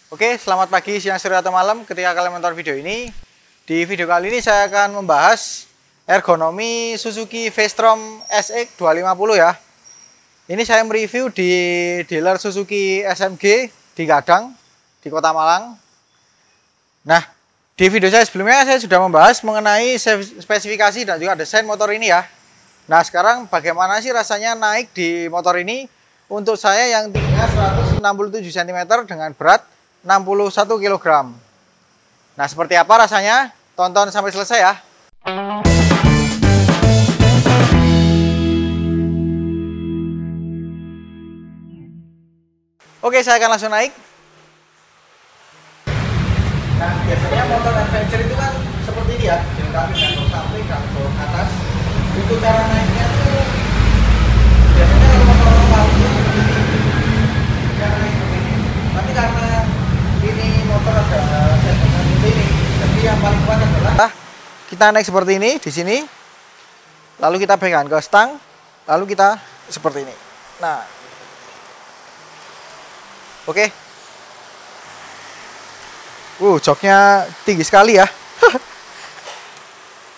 Oke, selamat pagi, siang, sore, atau malam ketika kalian menonton video ini. Di video kali ini saya akan membahas ergonomi Suzuki V-Strom SX 250 ya. Ini saya mereview di dealer Suzuki SMG di Gadang, di Kota Malang. Nah, di video saya sebelumnya saya sudah membahas mengenai spesifikasi dan juga desain motor ini ya. Nah, sekarang bagaimana sih rasanya naik di motor ini untuk saya yang tingginya 167 cm dengan berat 61 kg. Nah, seperti apa rasanya? Tonton sampai selesai ya. Oke, saya akan langsung naik. Nah, biasanya motor adventure itu kan seperti ini ya, dilengkapi dengan samping dan ke atas. Untuk cara naiknya tuh biasanya kalau motor normal itu seperti ini, cara naik seperti ini. Tapi karena ini motor ada segmen seperti ini, jadi yang paling kuat adalah kita naik seperti ini di sini, lalu kita pegang ke stang, lalu kita seperti ini. Nah, oke. Joknya tinggi sekali ya.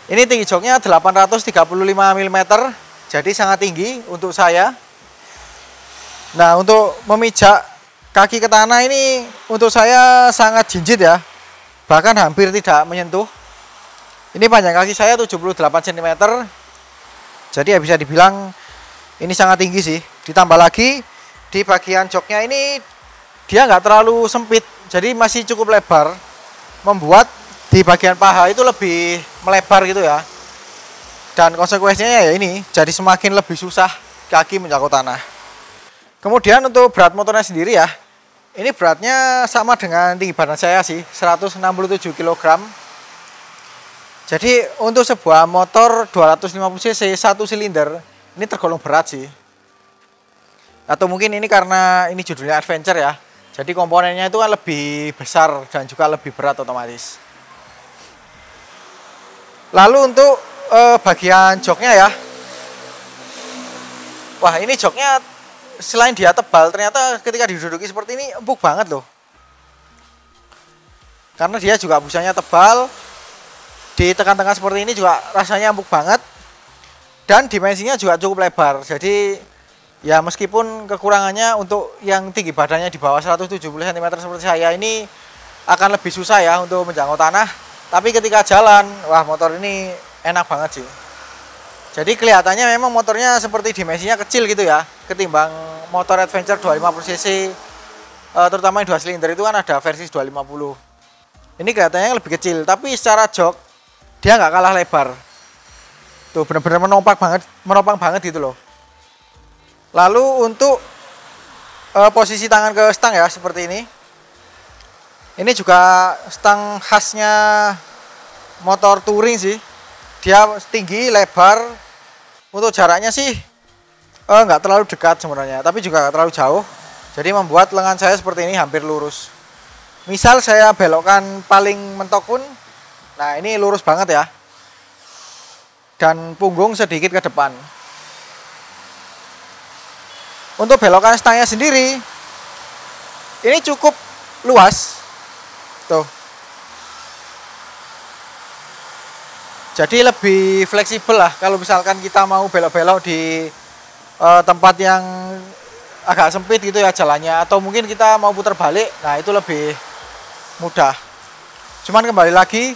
Ini tinggi joknya 835 mm, jadi sangat tinggi untuk saya. Nah, untuk memijak kaki ke tanah ini untuk saya sangat jinjit ya, bahkan hampir tidak menyentuh. Ini panjang kaki saya 78 cm, jadi ya bisa dibilang ini sangat tinggi sih. Ditambah lagi di bagian joknya ini dia nggak terlalu sempit, jadi masih cukup lebar, membuat di bagian paha itu lebih melebar gitu ya. Dan konsekuensinya ya ini, jadi semakin lebih susah kaki menjangkau tanah. Kemudian untuk berat motornya sendiri ya, ini beratnya sama dengan tinggi badan saya sih, 167 kg. Jadi untuk sebuah motor 250 cc 1 silinder, ini tergolong berat sih. Atau mungkin ini karena ini judulnya adventure ya, jadi komponennya itu kan lebih besar dan juga lebih berat otomatis. Lalu untuk bagian joknya ya, wah ini joknya selain dia tebal, ternyata ketika diduduki seperti ini empuk banget loh. Karena dia juga busanya tebal, ditekan-tekan seperti ini juga rasanya empuk banget. Dan dimensinya juga cukup lebar, jadi ya meskipun kekurangannya untuk yang tinggi badannya di bawah 170 cm seperti saya ini akan lebih susah ya untuk menjangkau tanah. Tapi ketika jalan, wah motor ini enak banget sih. Jadi kelihatannya memang motornya seperti dimensinya kecil gitu ya, ketimbang motor adventure 250 cc, terutama yang 2 silinder itu kan ada versi 250. Ini kelihatannya lebih kecil, tapi secara jok dia nggak kalah lebar. Tuh benar-benar menopang banget gitu loh. Lalu untuk posisi tangan ke stang ya seperti ini. Ini juga stang khasnya motor touring sih. Dia tinggi, lebar. Untuk jaraknya sih nggak terlalu dekat sebenarnya, tapi juga nggak terlalu jauh. Jadi membuat lengan saya seperti ini hampir lurus. Misal saya belokkan paling mentok pun, nah ini lurus banget ya. Dan punggung sedikit ke depan. Untuk belokan stangnya sendiri, ini cukup luas. Tuh. Jadi lebih fleksibel lah kalau misalkan kita mau belok-belok di tempat yang agak sempit gitu ya jalannya, atau mungkin kita mau putar balik, nah itu lebih mudah. Cuman kembali lagi,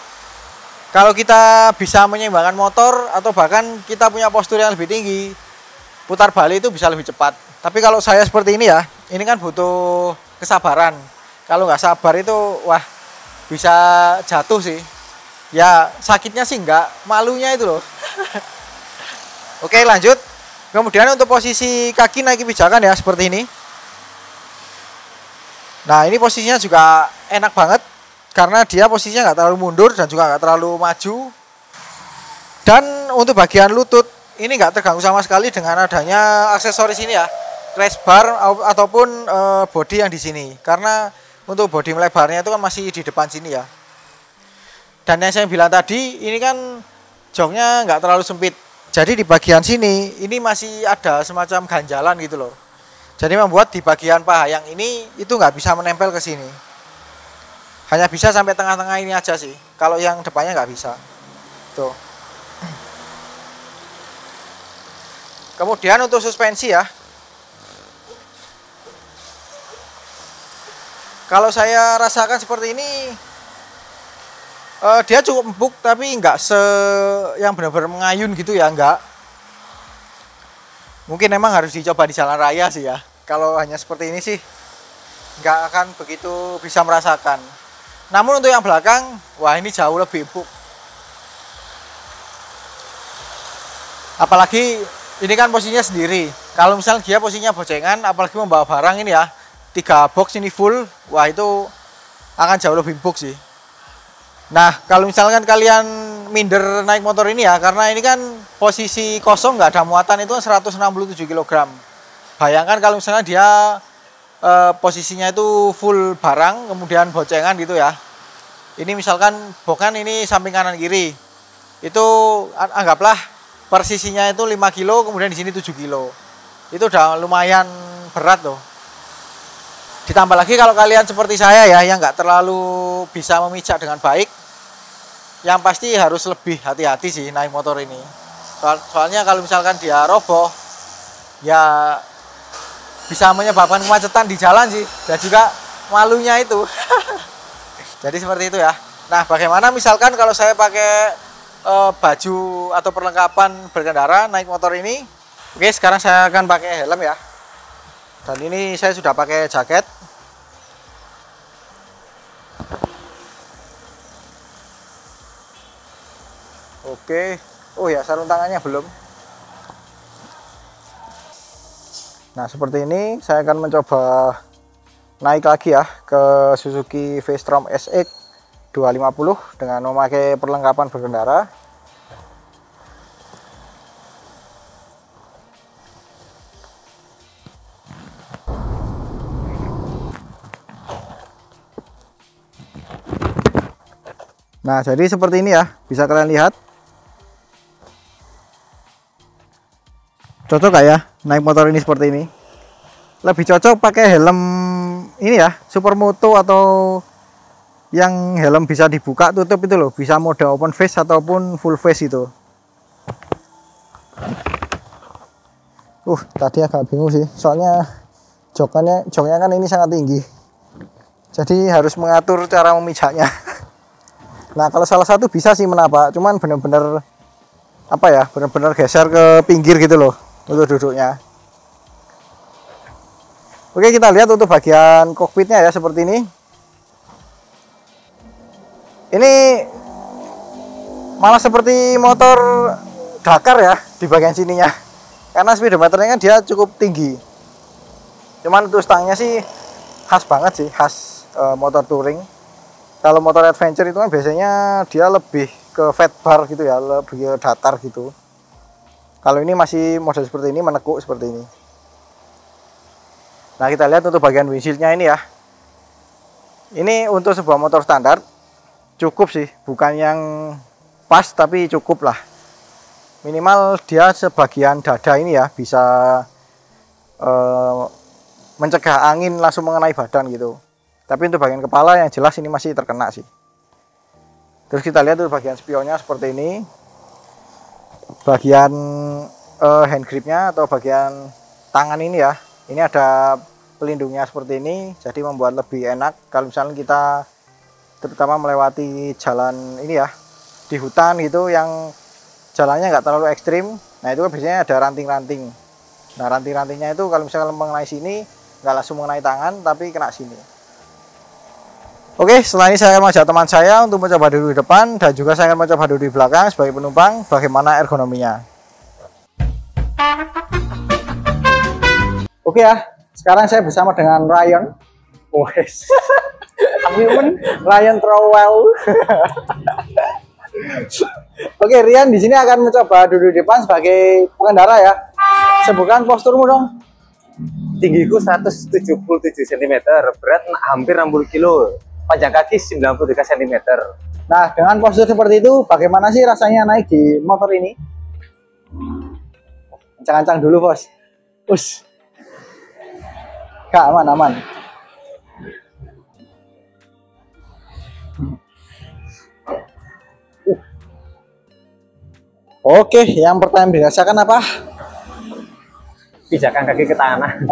kalau kita bisa menyeimbangkan motor atau bahkan kita punya postur yang lebih tinggi, putar balik itu bisa lebih cepat. Tapi kalau saya seperti ini ya, ini kan butuh kesabaran. Kalau nggak sabar itu wah bisa jatuh sih. Ya sakitnya sih enggak, malunya itu loh. Oke lanjut. Kemudian untuk posisi kaki naik pijakan ya seperti ini. Nah ini posisinya juga enak banget, karena dia posisinya nggak terlalu mundur dan juga nggak terlalu maju. Dan untuk bagian lutut ini nggak terganggu sama sekali dengan adanya aksesoris ini ya, crash bar ataupun body yang di sini. Karena untuk body melebarnya itu kan masih di depan sini ya. Dan yang saya bilang tadi, ini kan joknya nggak terlalu sempit. Jadi di bagian sini ini masih ada semacam ganjalan gitu loh. Jadi membuat di bagian paha yang ini itu nggak bisa menempel ke sini. Hanya bisa sampai tengah-tengah ini aja sih. Kalau yang depannya nggak bisa. Tuh. Kemudian untuk suspensi ya. Kalau saya rasakan seperti ini, dia cukup empuk tapi nggak yang benar-benar mengayun gitu ya, nggak. Mungkin memang harus dicoba di jalan raya sih ya. Kalau hanya seperti ini sih nggak akan begitu bisa merasakan. Namun untuk yang belakang, wah ini jauh lebih empuk. Apalagi ini kan posisinya sendiri. Kalau misalnya dia posisinya bocengan, apalagi membawa barang ini ya, 3 box ini full, wah itu akan jauh lebih empuk sih. Nah, kalau misalkan kalian minder naik motor ini ya, karena ini kan posisi kosong nggak ada muatan, itu 167 kg. Bayangkan kalau misalnya dia posisinya itu full barang, kemudian bocengan gitu ya. Ini misalkan bokan ini samping kanan kiri, itu anggaplah persisinya itu 5 kilo, kemudian di sini 7 kilo. Itu udah lumayan berat loh. Ditambah lagi kalau kalian seperti saya ya, yang nggak terlalu bisa memijak dengan baik, yang pasti harus lebih hati-hati sih naik motor ini. Soalnya kalau misalkan dia roboh, ya bisa menyebabkan kemacetan di jalan sih, dan juga malunya itu. Jadi seperti itu ya. Nah, bagaimana misalkan kalau saya pakai baju atau perlengkapan berkendara naik motor ini? Oke, sekarang saya akan pakai helm ya. Dan ini saya sudah pakai jaket. Oke. Oh ya, sarung tangannya belum. Nah, seperti ini saya akan mencoba naik lagi ya ke Suzuki V-Strom SX 250 dengan memakai perlengkapan berkendara. Nah, jadi seperti ini ya, bisa kalian lihat. Cocok gak ya naik motor ini seperti ini? Lebih cocok pakai helm ini ya, Supermoto atau yang helm bisa dibuka tutup itu loh, bisa mode open face ataupun full face itu. Tadi agak bingung sih, soalnya joknya kan ini sangat tinggi. Jadi harus mengatur cara memijaknya. Nah, kalau salah satu bisa sih menapak, cuman bener-bener apa ya, bener-bener geser ke pinggir gitu loh untuk duduknya. Oke, kita lihat untuk bagian kokpitnya ya, seperti ini. Ini malah seperti motor Dakar ya di bagian sininya, karena speedometernya kan dia cukup tinggi. Cuman untuk stangnya sih khas banget sih, khas motor touring. Kalau motor adventure itu kan biasanya dia lebih ke fat bar gitu ya, lebih ke datar gitu. Kalau ini masih model seperti ini, menekuk seperti ini. Nah, kita lihat untuk bagian windshieldnya ini ya. Ini untuk sebuah motor standar cukup sih, bukan yang pas tapi cukup lah. Minimal dia sebagian dada ini ya bisa mencegah angin langsung mengenai badan gitu. Tapi untuk bagian kepala yang jelas ini masih terkena sih. Terus kita lihat untuk bagian spionnya seperti ini. Bagian hand gripnya atau bagian tangan ini ya, ini ada pelindungnya seperti ini, jadi membuat lebih enak kalau misalnya kita terutama melewati jalan ini ya, di hutan gitu yang jalannya nggak terlalu ekstrim. Nah, itu kan biasanya ada ranting-ranting. Nah, ranting-rantingnya itu kalau misalnya mengenai sini nggak langsung mengenai tangan tapi kena sini. Oke, setelah ini saya mengajak teman saya untuk mencoba duduk di depan, dan juga saya akan mencoba duduk di belakang sebagai penumpang, bagaimana ergonominya. Oke ya, sekarang saya bersama dengan Ryan. Ryan Trowell. Oke, Rian di sini akan mencoba duduk di depan sebagai pengendara ya. Sebutkan posturmu dong. Tinggiku 177 cm, berat hampir 60 kg, panjang kaki 93 cm. Nah, dengan postur seperti itu, bagaimana sih rasanya naik di motor ini? Ancang-ancang dulu, bos. Gak, aman. Oke, yang pertama dirasakan apa? Pijakan kaki ke tanah.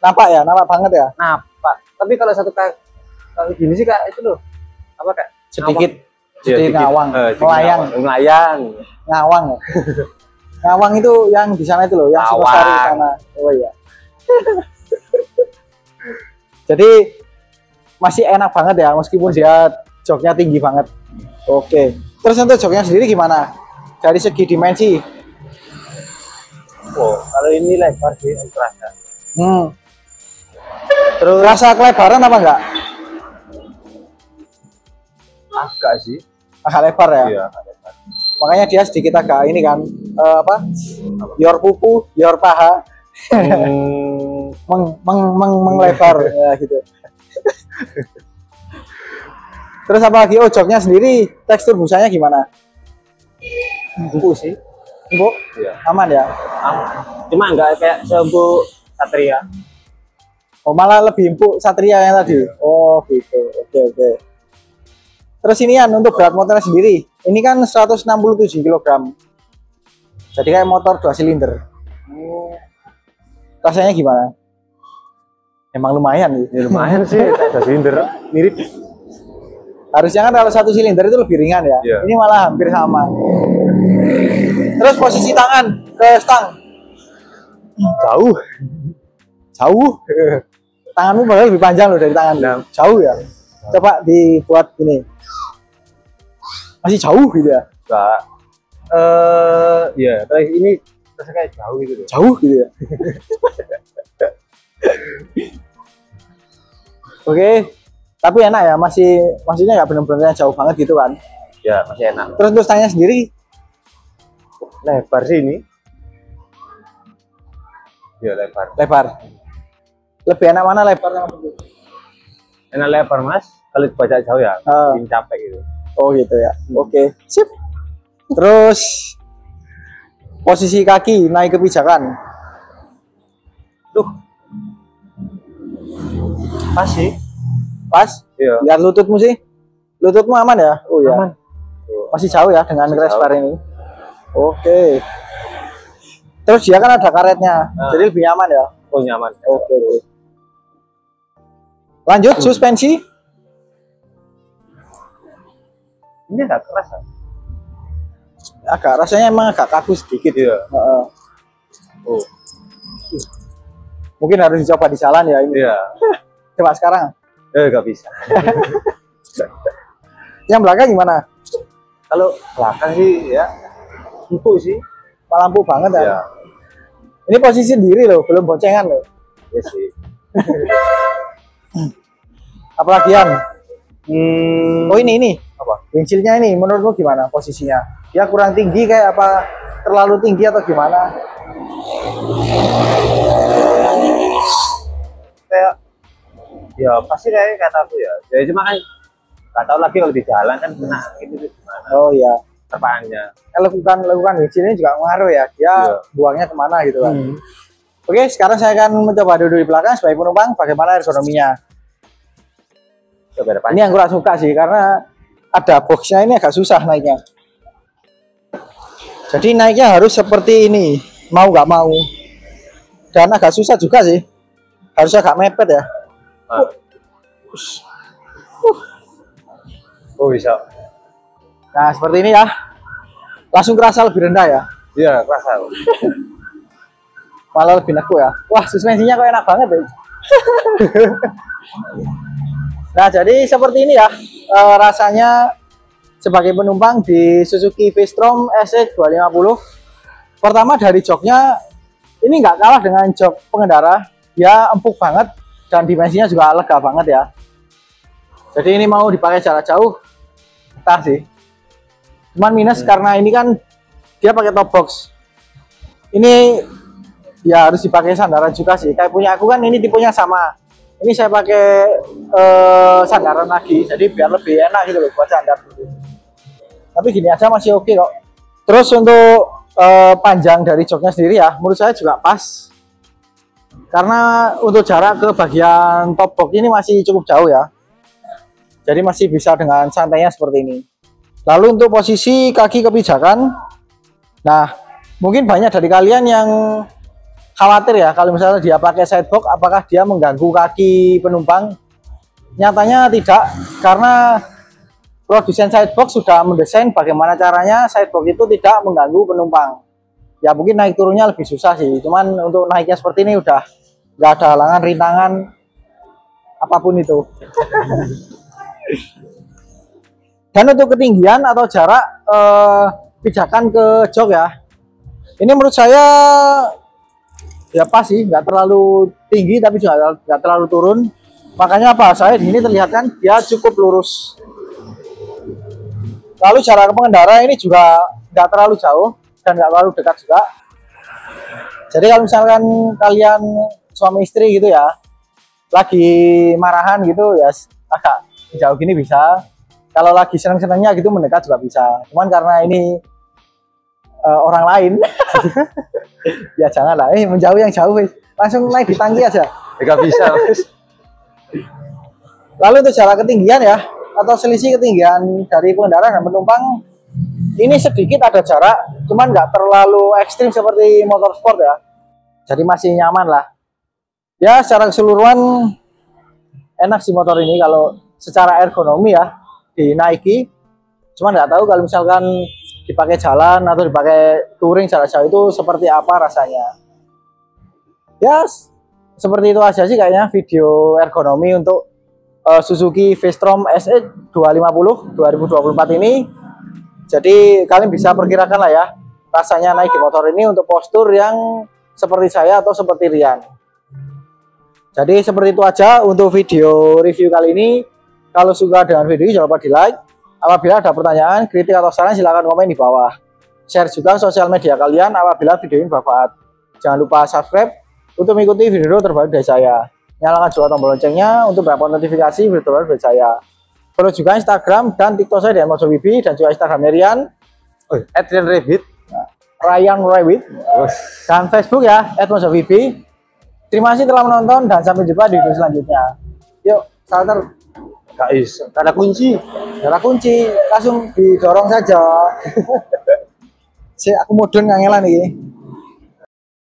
Nampak ya, nampak banget ya. Nampak. Tapi kalau satu kaki gini sih kak itu loh. Apa kak? Sedikit, Ya, sedikit ngawang, melayang, melayang. ngawang. Ya. Ngawang itu yang di sana itu loh, yang Sukosari di sana. Oh iya. Jadi masih enak banget ya, meskipun dia joknya tinggi banget. Oke. Terus untuk joknya sendiri gimana? Dari segi dimensi? Oh, kalau ini lebar sih terasa. Terus rasa kelebaran apa enggak? Agak sih. Agak lebar ya? Iya, agak lebar. Makanya dia sedikit agak ini kan, apa? Your pupu, your paha. Menglebar ya gitu. Terus apa lagi? Oh, joknya sendiri tekstur busanya gimana? Empuk sih. Empuk? Iya. Aman ya? Aman. Cuma enggak kayak seempuk Satria. Oh, malah lebih empuk Satria yang tadi. Oh, gitu. Oke. Terus inian untuk berat motornya sendiri. Ini kan 167 kg. Jadi kayak motor 2 silinder. Rasanya gimana? Emang lumayan nih. Ya, lumayan sih, kayak silinder mirip. Harusnya kan kalau 1 silinder itu lebih ringan ya. Iya. Ini malah hampir sama. Terus posisi tangan ke stang. Jauh. Tanganmu padahal lebih panjang loh dari tangan. Nah. Jauh ya. Coba dibuat gini. Masih jauh gitu ya. Enggak. Ya, terus ini terus kayak jauh gitu. Jauh gitu ya. Oke. Tapi enak ya, maksudnya nggak benar-benar jauh banget gitu kan. Ya, masih enak. Terus untuk stangnya sendiri Lebar sih ini. Ya, lebar. lebar. Lebih enak mana lebarnya? Enak lebar, Mas. Kalau dibaca jauh ya, bikin capek gitu. Oh gitu ya. Oke, sip. Terus posisi kaki naik ke pijakan. Tuh. Pas sih. Pas? Iya. Lihat lututmu sih. Lututmu aman ya? Oh ya. Aman. Masih jauh ya dengan Masih crash jauh. bar ini. Oke. Terus dia kan ada karetnya, jadi lebih nyaman ya. Oh, nyaman. Oke. Lanjut suspensi. Ini enggak keras. Agak rasanya emang agak kaku sedikit. Iya. Oh. Mungkin harus dicoba di jalan ya ini. Iya. Coba sekarang. Nggak bisa. Yang belakang gimana? Kalau belakang sih ya empuk sih. Lampu banget ya. Iya. Ini posisi sendiri loh, belum boncengan loh. Ya sih. Apalagian? Oh ini. Apa? Windshield-nya ini menurutmu gimana posisinya? Dia kurang tinggi kayak apa? Terlalu tinggi atau gimana? Kayak ya pasti kayak kata aku ya. Jadi cuma kan nggak tahu lagi kalau di jalan kan kena gitu gimana. Oh iya. Terpaannya. Lakukan windshield ini juga ngaruh ya. Dia buangnya kemana gitu kan. Oke, sekarang saya akan mencoba duduk di belakang sebagai penumpang. Bagaimana ergonominya? Ini yang kurang suka sih karena ada boxnya ini agak susah naiknya. Jadi naiknya harus seperti ini, mau nggak mau. Dan agak susah juga sih. Harus agak mepet ya. Oh bisa. Nah seperti ini ya. Langsung kerasa lebih rendah ya. Iya kerasa. Malah lebih neku ya. Wah suspensinya kok enak banget ya. Nah jadi seperti ini ya rasanya sebagai penumpang di Suzuki V-Strom SE250. Pertama dari joknya ini nggak kalah dengan jok pengendara, dia empuk banget dan dimensinya juga lega banget ya. Jadi ini mau dipakai jarak jauh, entah sih. Cuman minus karena ini kan dia pakai top box. Ini ya harus dipakai sandaran juga sih. Kayak punya aku kan ini tipenya sama. Ini saya pakai sandaran lagi, jadi biar lebih enak gitu loh buat sandar. Tapi gini aja masih oke kok. Terus untuk panjang dari joknya sendiri ya, menurut saya juga pas. Karena untuk jarak ke bagian top box ini masih cukup jauh ya. Jadi masih bisa dengan santainya seperti ini. Lalu untuk posisi kaki kepijakan, nah mungkin banyak dari kalian yang khawatir ya kalau misalnya dia pakai sidebox apakah dia mengganggu kaki penumpang. Nyatanya tidak, karena produsen sidebox sudah mendesain bagaimana caranya sidebox itu tidak mengganggu penumpang. Ya mungkin naik turunnya lebih susah sih, cuman untuk naiknya seperti ini udah nggak ada halangan, rintangan apapun itu. Dan untuk ketinggian atau jarak pijakan ke jok ya, ini menurut saya ya pas sih, nggak terlalu tinggi tapi juga nggak terlalu turun. Makanya apa, saya di sini terlihat kan dia cukup lurus. Lalu jarak pengendara ini juga nggak terlalu jauh dan nggak terlalu dekat juga. Jadi kalau misalkan kalian suami istri gitu ya, lagi marahan gitu ya, agak jauh gini bisa. Kalau lagi seneng-senengnya gitu mendekat juga bisa. Cuman karena ini orang lain, ya janganlah. Menjauh yang jauh, langsung naik di tangki aja. Nggak bisa. Lalu untuk jarak ketinggian ya, atau selisih ketinggian dari pengendara dan penumpang, ini sedikit ada jarak, cuman nggak terlalu ekstrim seperti motor sport ya. Jadi masih nyaman lah. Ya secara keseluruhan enak sih motor ini kalau secara ergonomi ya, dinaiki. Cuman nggak tahu kalau misalkan dipakai jalan atau dipakai touring jarak jauh itu seperti apa rasanya. Ya seperti itu aja sih kayaknya video ergonomi untuk Suzuki V-Strom SE 250 2024 ini. Jadi kalian bisa perkirakan lah ya rasanya naik di motor ini untuk postur yang seperti saya atau seperti Rian. Jadi seperti itu aja untuk video review kali ini. Kalau suka dengan video ini jangan lupa di like. Apabila ada pertanyaan, kritik atau saran silahkan komen di bawah. Share juga sosial media kalian apabila video ini bermanfaat. Jangan lupa subscribe untuk mengikuti video terbaru dari saya. Nyalakan juga tombol loncengnya untuk mendapatkan notifikasi video terbaru dari saya. Follow juga Instagram dan TikTok saya dengan @mojowibi dan juga Instagram Rian. @RianRabbit. Ryan Rabbit. Dan Facebook ya @mojowibi. Terima kasih telah menonton dan sampai jumpa di video selanjutnya. Yuk, starter. Guys, ada kunci. Ada kunci, langsung didorong saja. Si aku mudun ngangelan nih.